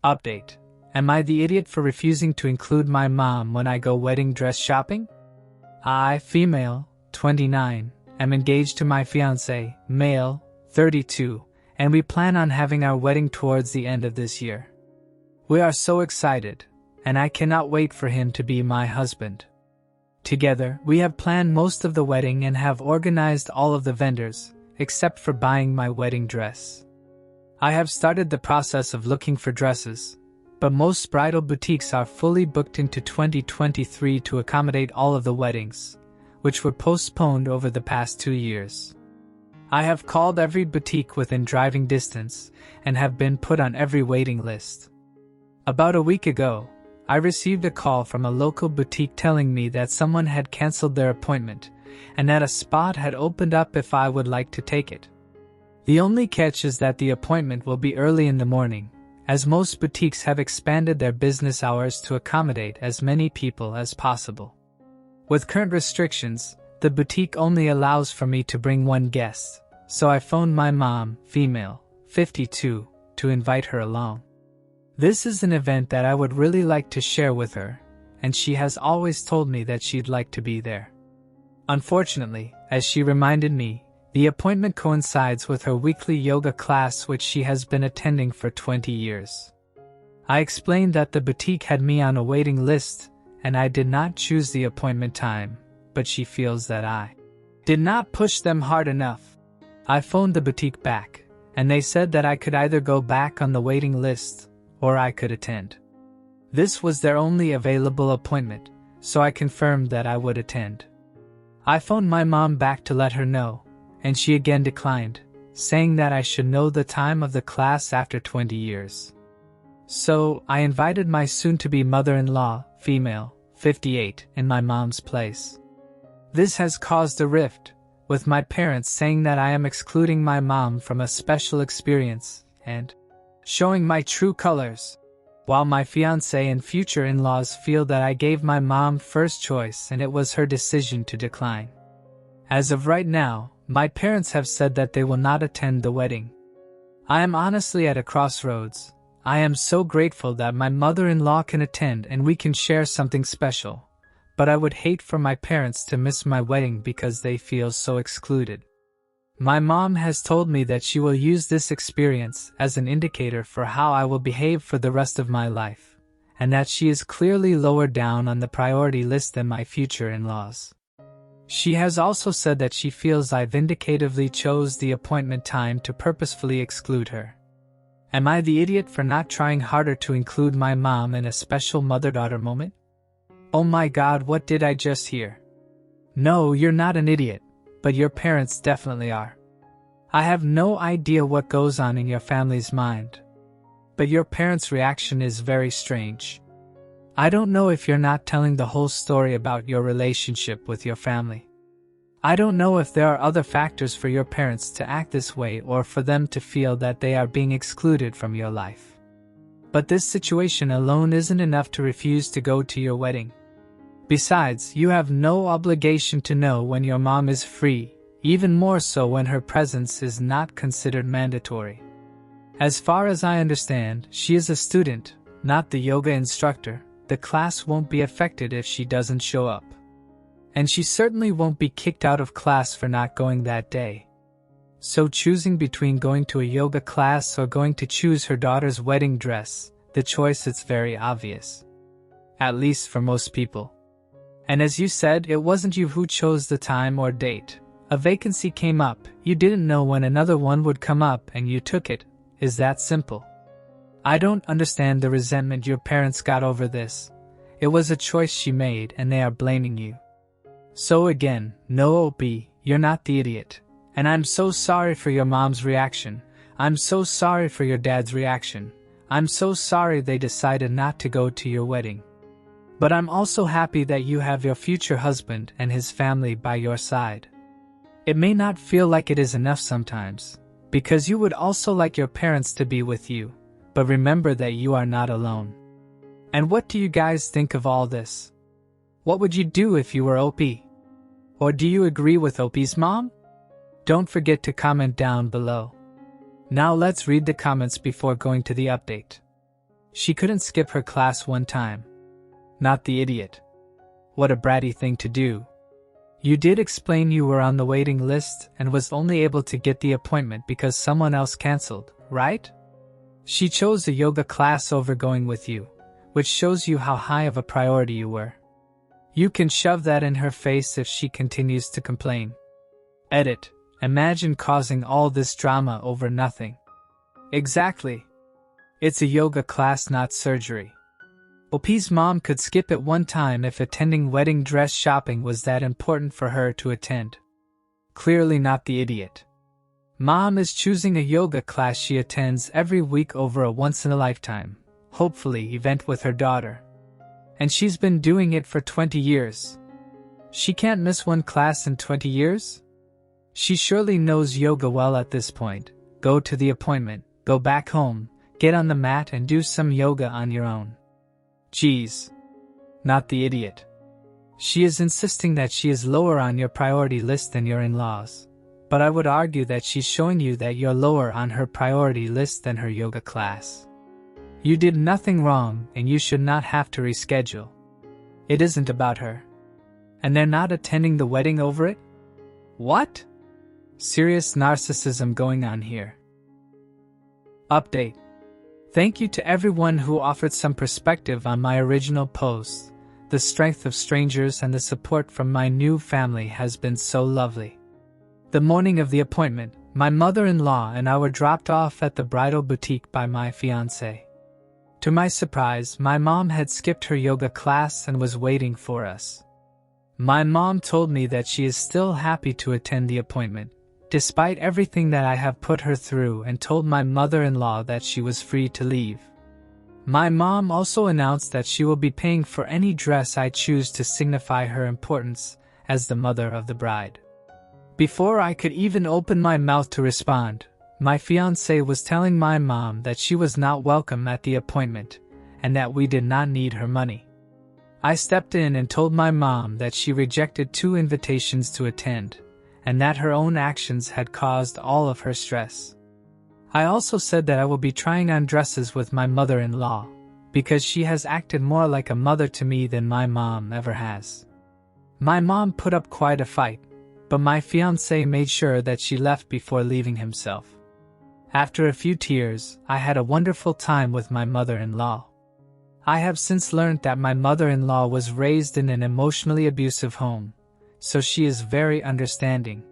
Update. Am I the idiot for refusing to include my mom when I go wedding dress shopping? I, female, 29, am engaged to my fiancé, male, 32, and we plan on having our wedding towards the end of this year. We are so excited, and I cannot wait for him to be my husband. Together, we have planned most of the wedding and have organized all of the vendors, except for buying my wedding dress. I have started the process of looking for dresses, but most bridal boutiques are fully booked into 2023 to accommodate all of the weddings, which were postponed over the past 2 years. I have called every boutique within driving distance and have been put on every waiting list. About a week ago, I received a call from a local boutique telling me that someone had canceled their appointment and that a spot had opened up if I would like to take it. The only catch is that the appointment will be early in the morning, as most boutiques have expanded their business hours to accommodate as many people as possible. With current restrictions, the boutique only allows for me to bring one guest, so I phoned my mom, female, 52, to invite her along. This is an event that I would really like to share with her, and she has always told me that she'd like to be there. Unfortunately, as she reminded me, the appointment coincides with her weekly yoga class which she has been attending for 20 years. I explained that the boutique had me on a waiting list, and I did not choose the appointment time, but she feels that I did not push them hard enough. I phoned the boutique back, and they said that I could either go back on the waiting list, or I could attend. This was their only available appointment, so I confirmed that I would attend. I phoned my mom back to let her know, and she again declined, saying that I should know the time of the class after 20 years. So, I invited my soon-to-be mother-in-law, female, 58, in my mom's place. This has caused a rift, with my parents saying that I am excluding my mom from a special experience, and showing my true colors, while my fiancé and future in-laws feel that I gave my mom first choice and it was her decision to decline. As of right now, my parents have said that they will not attend the wedding. I am honestly at a crossroads. I am so grateful that my mother-in-law can attend and we can share something special, but I would hate for my parents to miss my wedding because they feel so excluded. My mom has told me that she will use this experience as an indicator for how I will behave for the rest of my life, and that she is clearly lower down on the priority list than my future in-laws. She has also said that she feels I vindicatively chose the appointment time to purposefully exclude her. Am I the idiot for not trying harder to include my mom in a special mother-daughter moment? Oh my God, what did I just hear? No, you're not an idiot. But your parents definitely are. I have no idea what goes on in your family's mind. But your parents' reaction is very strange. I don't know if you're not telling the whole story about your relationship with your family. I don't know if there are other factors for your parents to act this way or for them to feel that they are being excluded from your life. But this situation alone isn't enough to refuse to go to your wedding. Besides, you have no obligation to know when your mom is free, even more so when her presence is not considered mandatory. As far as I understand, she is a student, not the yoga instructor. The class won't be affected if she doesn't show up. And she certainly won't be kicked out of class for not going that day. So choosing between going to a yoga class or going to choose her daughter's wedding dress, the choice is very obvious. At least for most people. And as you said, it wasn't you who chose the time or date. A vacancy came up, you didn't know when another one would come up and you took it. Is that simple? I don't understand the resentment your parents got over this. It was a choice she made and they are blaming you. So again, no OP, you're not the idiot. And I'm so sorry for your mom's reaction. I'm so sorry for your dad's reaction. I'm so sorry they decided not to go to your wedding. But I'm also happy that you have your future husband and his family by your side. It may not feel like it is enough sometimes, because you would also like your parents to be with you, but remember that you are not alone. And what do you guys think of all this? What would you do if you were OP? Or do you agree with OP's mom? Don't forget to comment down below. Now let's read the comments before going to the update. She couldn't skip her class one time. Not the idiot. What a bratty thing to do. You did explain you were on the waiting list and was only able to get the appointment because someone else cancelled, right? She chose a yoga class over going with you, which shows you how high of a priority you were. You can shove that in her face if she continues to complain. Edit. Imagine causing all this drama over nothing. Exactly. It's a yoga class, not surgery. OP's mom could skip it one time if attending wedding dress shopping was that important for her to attend. Clearly not the idiot. Mom is choosing a yoga class she attends every week over a once-in-a-lifetime, hopefully, event with her daughter. And she's been doing it for 20 years. She can't miss one class in 20 years? She surely knows yoga well at this point. Go to the appointment, go back home, get on the mat and do some yoga on your own. Geez. Not the idiot. She is insisting that she is lower on your priority list than your in-laws. But I would argue that she's showing you that you're lower on her priority list than her yoga class. You did nothing wrong and you should not have to reschedule. It isn't about her. And they're not attending the wedding over it? What? Serious narcissism going on here. Update. Thank you to everyone who offered some perspective on my original post. The strength of strangers and the support from my new family has been so lovely. The morning of the appointment, my mother-in-law and I were dropped off at the bridal boutique by my fiancé. To my surprise, my mom had skipped her yoga class and was waiting for us. My mom told me that she is still happy to attend the appointment, despite everything that I have put her through, and told my mother-in-law that she was free to leave. My mom also announced that she will be paying for any dress I choose to signify her importance as the mother of the bride. Before I could even open my mouth to respond, my fiancé was telling my mom that she was not welcome at the appointment and that we did not need her money. I stepped in and told my mom that she rejected 2 invitations to attend, and that her own actions had caused all of her stress. I also said that I will be trying on dresses with my mother-in-law, because she has acted more like a mother to me than my mom ever has. My mom put up quite a fight, but my fiancé made sure that she left before leaving himself. After a few tears, I had a wonderful time with my mother-in-law. I have since learned that my mother-in-law was raised in an emotionally abusive home, so she is very understanding.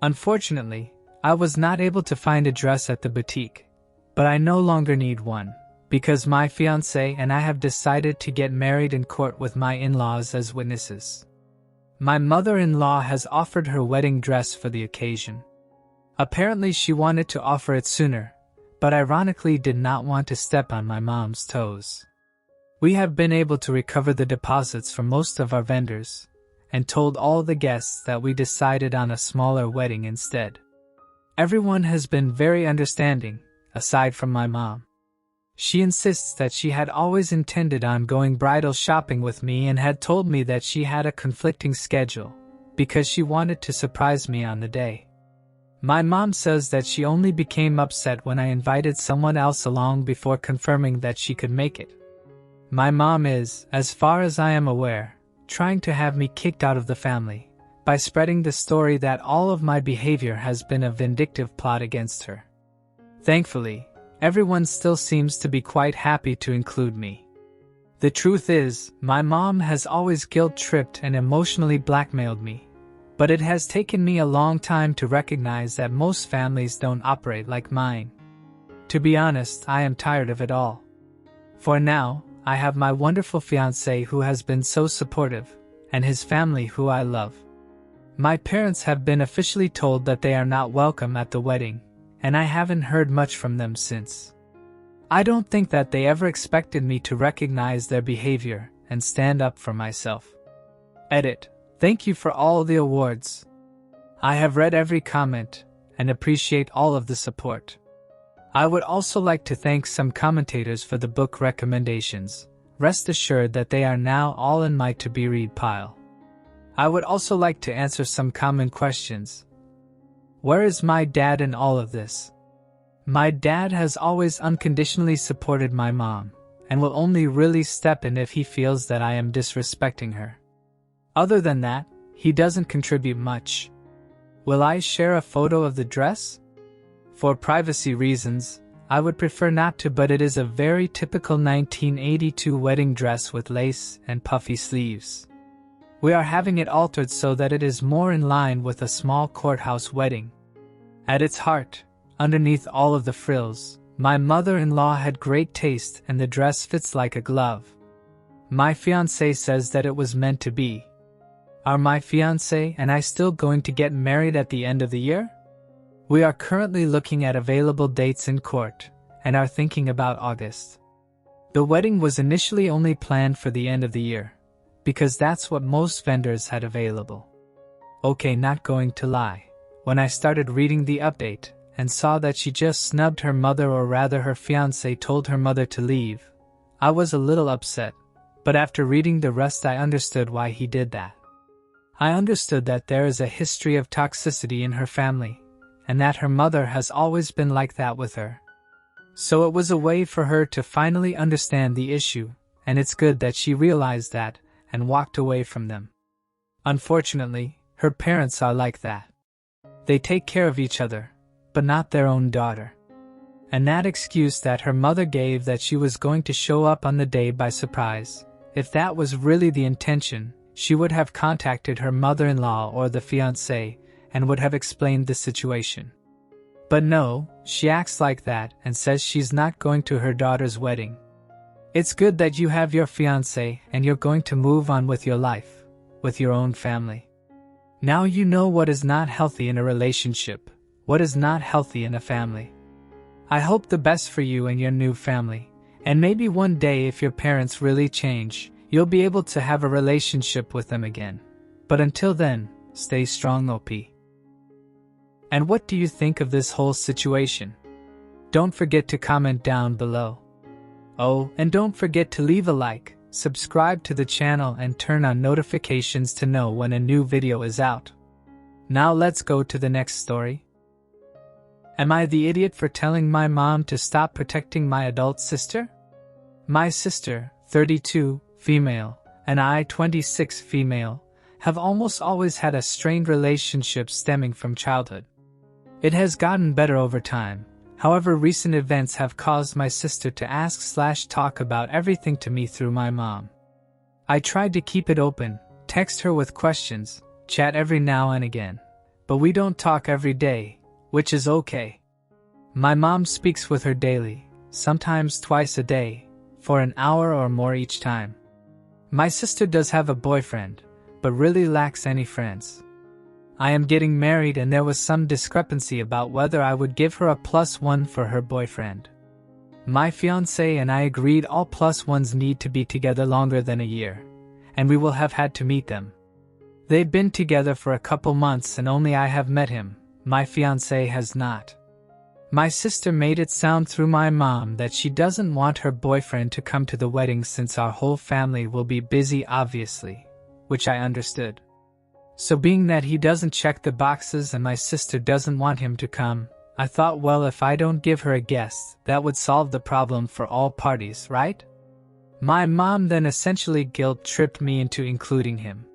Unfortunately, I was not able to find a dress at the boutique, but I no longer need one, because my fiancé and I have decided to get married in court with my in-laws as witnesses. My mother-in-law has offered her wedding dress for the occasion. Apparently she wanted to offer it sooner, but ironically did not want to step on my mom's toes. We have been able to recover the deposits from most of our vendors, and told all the guests that we decided on a smaller wedding instead. Everyone has been very understanding, aside from my mom. She insists that she had always intended on going bridal shopping with me and had told me that she had a conflicting schedule, because she wanted to surprise me on the day. My mom says that she only became upset when I invited someone else along before confirming that she could make it. My mom is, as far as I am aware, trying to have me kicked out of the family, by spreading the story that all of my behavior has been a vindictive plot against her. Thankfully, everyone still seems to be quite happy to include me. The truth is, my mom has always guilt-tripped and emotionally blackmailed me, but it has taken me a long time to recognize that most families don't operate like mine. To be honest, I am tired of it all. For now, I have my wonderful fiancé who has been so supportive, and his family who I love. My parents have been officially told that they are not welcome at the wedding, and I haven't heard much from them since. I don't think that they ever expected me to recognize their behavior and stand up for myself. Edit. Thank you for all the awards. I have read every comment and appreciate all of the support. I would also like to thank some commentators for the book recommendations. Rest assured that they are now all in my to-be-read pile. I would also like to answer some common questions. Where is my dad in all of this? My dad has always unconditionally supported my mom, and will only really step in if he feels that I am disrespecting her. Other than that, he doesn't contribute much. Will I share a photo of the dress? For privacy reasons, I would prefer not to, but it is a very typical 1982 wedding dress with lace and puffy sleeves. We are having it altered so that it is more in line with a small courthouse wedding. At its heart, underneath all of the frills, my mother-in-law had great taste and the dress fits like a glove. My fiancé says that it was meant to be. Are my fiancé and I still going to get married at the end of the year? We are currently looking at available dates in court, and are thinking about August. The wedding was initially only planned for the end of the year, because that's what most vendors had available. Okay, not going to lie. When I started reading the update, and saw that she just snubbed her mother, or rather her fiancé told her mother to leave, I was a little upset, but after reading the rest I understood why he did that. I understood that there is a history of toxicity in her family, and that her mother has always been like that with her. So it was a way for her to finally understand the issue, and it's good that she realized that, and walked away from them. Unfortunately, her parents are like that. They take care of each other, but not their own daughter. And that excuse that her mother gave that she was going to show up on the day by surprise, if that was really the intention, she would have contacted her mother-in-law or the fiancé, and would have explained the situation. But no, she acts like that and says she's not going to her daughter's wedding. It's good that you have your fiancé and you're going to move on with your life, with your own family. Now you know what is not healthy in a relationship, what is not healthy in a family. I hope the best for you and your new family, and maybe one day if your parents really change, you'll be able to have a relationship with them again. But until then, stay strong, OP. And what do you think of this whole situation? Don't forget to comment down below. Oh, and don't forget to leave a like, subscribe to the channel and turn on notifications to know when a new video is out. Now let's go to the next story. Am I the idiot for telling my mom to stop protecting my adult sister? My sister, 32, female, and I, 26, female, have almost always had a strained relationship stemming from childhood. It has gotten better over time, however recent events have caused my sister to ask/talk about everything to me through my mom. I tried to keep it open, text her with questions, chat every now and again, but we don't talk every day, which is okay. My mom speaks with her daily, sometimes twice a day, for an hour or more each time. My sister does have a boyfriend, but really lacks any friends. I am getting married and there was some discrepancy about whether I would give her a +1 for her boyfriend. My fiancé and I agreed all +1s need to be together longer than a year, and we will have had to meet them. They've been together for a couple months and only I have met him, my fiancé has not. My sister made it sound through my mom that she doesn't want her boyfriend to come to the wedding since our whole family will be busy obviously, which I understood. So being that he doesn't check the boxes and my sister doesn't want him to come, I thought, well, if I don't give her a guest, that would solve the problem for all parties, right? My mom then essentially guilt-tripped me into including him.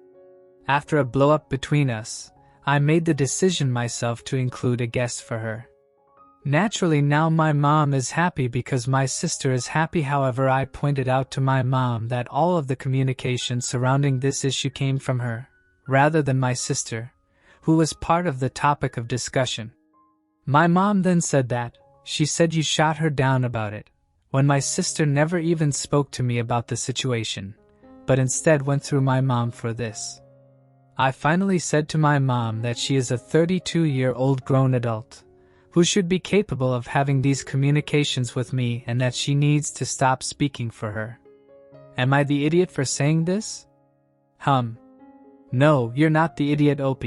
After a blow-up between us, I made the decision myself to include a guest for her. Naturally now my mom is happy because my sister is happy. However, I pointed out to my mom that all of the communication surrounding this issue came from her, rather than my sister, who was part of the topic of discussion. My mom then said that, she said you shot her down about it, when my sister never even spoke to me about the situation, but instead went through my mom for this. I finally said to my mom that she is a 32-year-old grown adult, who should be capable of having these communications with me and that she needs to stop speaking for her. Am I the idiot for saying this? No, you're not the idiot, OP.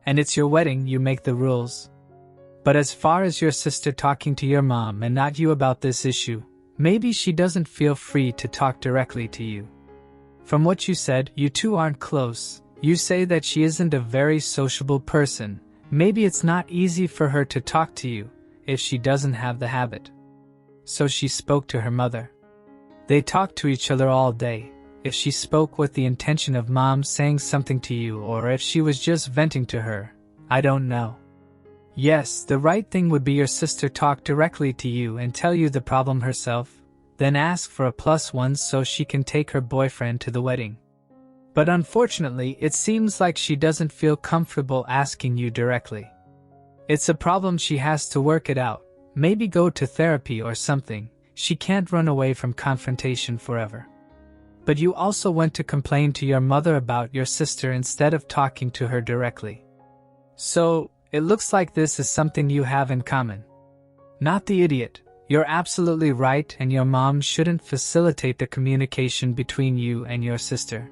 And it's your wedding, you make the rules. But as far as your sister talking to your mom and not you about this issue, maybe she doesn't feel free to talk directly to you. From what you said, you two aren't close. You say that she isn't a very sociable person. Maybe it's not easy for her to talk to you, if she doesn't have the habit. So she spoke to her mother. They talk to each other all day. If she spoke with the intention of mom saying something to you or if she was just venting to her, I don't know. Yes, the right thing would be your sister talk directly to you and tell you the problem herself, then ask for a +1 so she can take her boyfriend to the wedding. But unfortunately, it seems like she doesn't feel comfortable asking you directly. It's a problem she has to work it out, maybe go to therapy or something. She can't run away from confrontation forever. But you also went to complain to your mother about your sister instead of talking to her directly. So, it looks like this is something you have in common. Not the idiot. You're absolutely right, and your mom shouldn't facilitate the communication between you and your sister.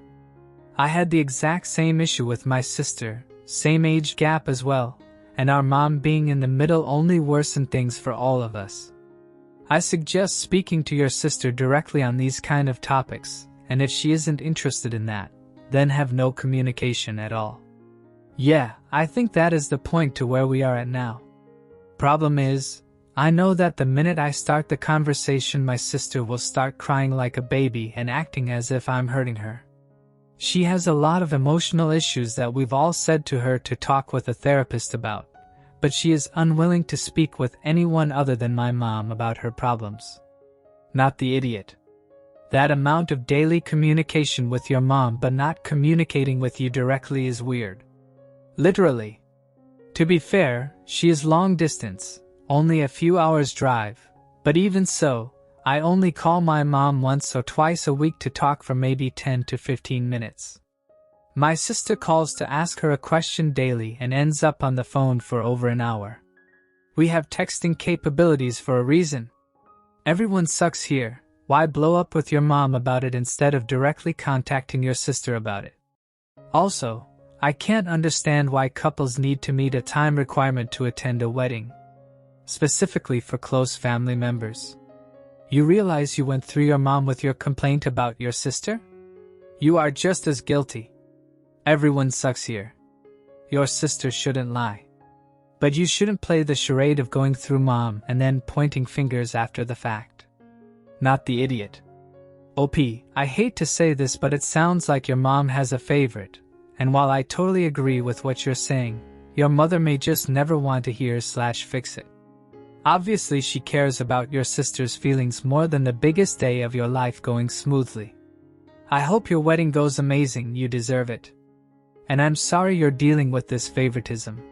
I had the exact same issue with my sister, same age gap as well, and our mom being in the middle only worsened things for all of us. I suggest speaking to your sister directly on these kind of topics, and if she isn't interested in that, then have no communication at all. Yeah, I think that is the point to where we are at now. Problem is, I know that the minute I start the conversation my sister will start crying like a baby and acting as if I'm hurting her. She has a lot of emotional issues that we've all said to her to talk with a therapist about, but she is unwilling to speak with anyone other than my mom about her problems. Not the idiot. That amount of daily communication with your mom but not communicating with you directly is weird. Literally. To be fair, she is long distance, only a few hours drive, but even so, I only call my mom once or twice a week to talk for maybe 10 to 15 minutes. My sister calls to ask her a question daily and ends up on the phone for over an hour. We have texting capabilities for a reason. Everyone sucks here. Why blow up with your mom about it instead of directly contacting your sister about it? Also, I can't understand why couples need to meet a time requirement to attend a wedding, specifically for close family members. You realize you went through your mom with your complaint about your sister? You are just as guilty. Everyone sucks here. Your sister shouldn't lie. But you shouldn't play the charade of going through mom and then pointing fingers after the fact. Not the idiot. OP, I hate to say this, but it sounds like your mom has a favorite, and while I totally agree with what you're saying, your mother may just never want to hear/fix it. Obviously she cares about your sister's feelings more than the biggest day of your life going smoothly. I hope your wedding goes amazing, you deserve it. And I'm sorry you're dealing with this favoritism.